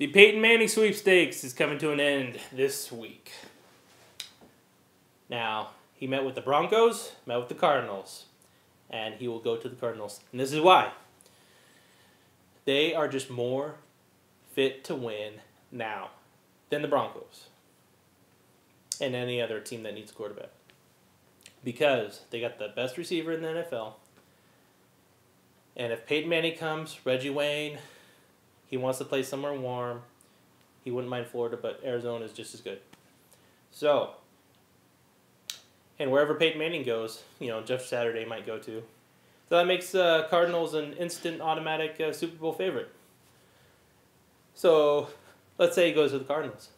The Peyton Manning Sweepstakes is coming to an end this week. Now, he met with the Broncos, met with the Cardinals, and he will go to the Cardinals. And this is why. They are just more fit to win now than the Broncos and any other team that needs a quarterback. Because they got the best receiver in the NFL. And if Peyton Manning comes, Reggie Wayne, he wants to play somewhere warm. He wouldn't mind Florida, but Arizona is just as good. So, and wherever Peyton Manning goes, Jeff Saturday might go to. So that makes Cardinals an instant automatic Super Bowl favorite. So, let's say he goes to the Cardinals.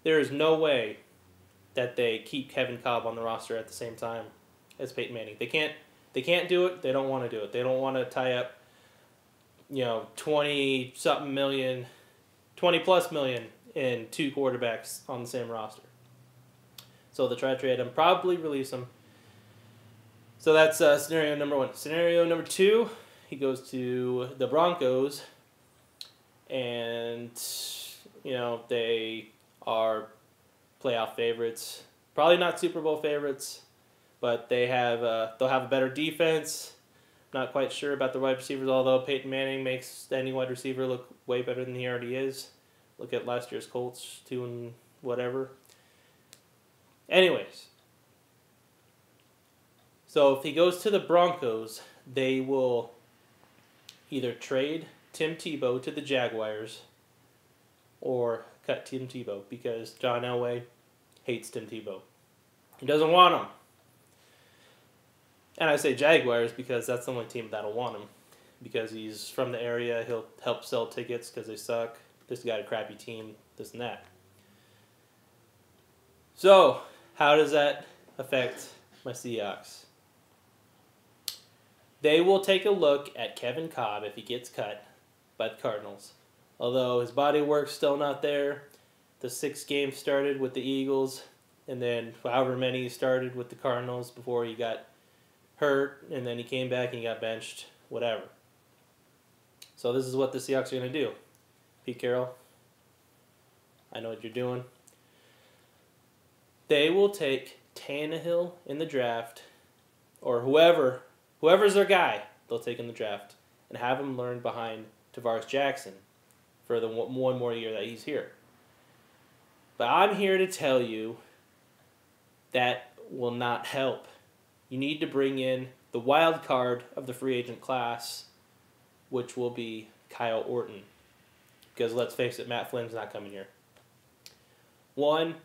There is no way that they keep Kevin Kolb on the roster at the same time as Peyton Manning. They can't do it. They don't want to do it. They don't want to tie up 20-something million, 20-plus million in two quarterbacks on the same roster. So they'll try to trade him, probably release him. So that's scenario number one. Scenario number two, he goes to the Broncos, and they are playoff favorites. Probably not Super Bowl favorites, but they'll have a better defense. Not quite sure about the wide receivers, although Peyton Manning makes any wide receiver look way better than he already is. Look at last year's Colts, 2 and whatever. Anyways, so if he goes to the Broncos, they will either trade Tim Tebow to the Jaguars or cut Tim Tebow because John Elway hates Tim Tebow. He doesn't want him. And I say Jaguars because that's the only team that'll want him. Because he's from the area, he'll help sell tickets because they suck. This got a crappy team, this and that. So, how does that affect my Seahawks? They will take a look at Kevin Kolb if he gets cut by the Cardinals. Although his body work's still not there. The 6 games started with the Eagles, and then however many he started with the Cardinals before he got hurt, and then he came back and he got benched, whatever. So this is what the Seahawks are going to do. Pete Carroll, I know what you're doing. They will take Tannehill in the draft, or whoever's their guy, they'll take in the draft, and have him learn behind Tavares Jackson for the one more year that he's here. But I'm here to tell you that will not help. You need to bring in the wild card of the free agent class, which will be Kyle Orton. Because let's face it, Matt Flynn's not coming here. One,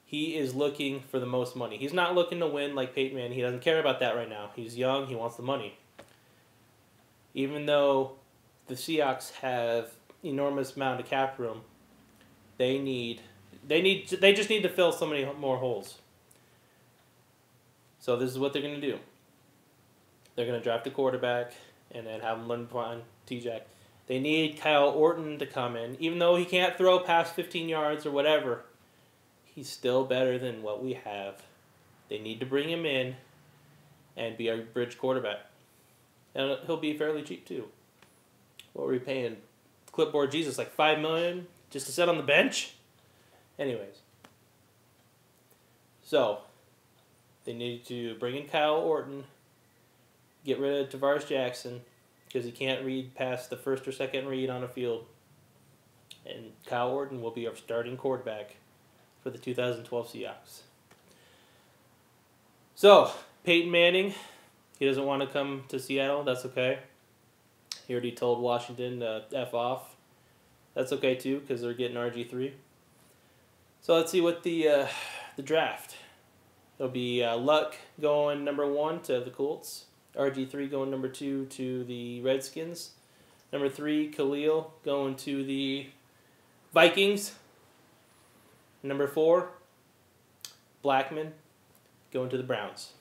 he is looking for the most money. He's not looking to win like Peyton Manning. He doesn't care about that right now. He's young. He wants the money. Even though the Seahawks have enormous amount of cap room, they just need to fill so many more holes. So this is what they're going to do. They're going to draft a quarterback and then have him learn behind T-Jack. They need Kyle Orton to come in. Even though he can't throw past 15 yards or whatever, he's still better than what we have. They need to bring him in and be our bridge quarterback. And he'll be fairly cheap too. What were we paying Clipboard Jesus, like $5 million just to sit on the bench? Anyways. So, they need to bring in Kyle Orton, get rid of Tavares Jackson, because he can't read past the first or second read on a field. And Kyle Orton will be our starting quarterback for the 2012 Seahawks. So, Peyton Manning, he doesn't want to come to Seattle. That's okay. He already told Washington to F off. That's okay too, because they're getting RG3. So let's see what the draft. It'll be Luck going number 1 to the Colts. RG3 going number 2 to the Redskins. Number 3, Khalil going to the Vikings. Number 4, Blackman going to the Browns.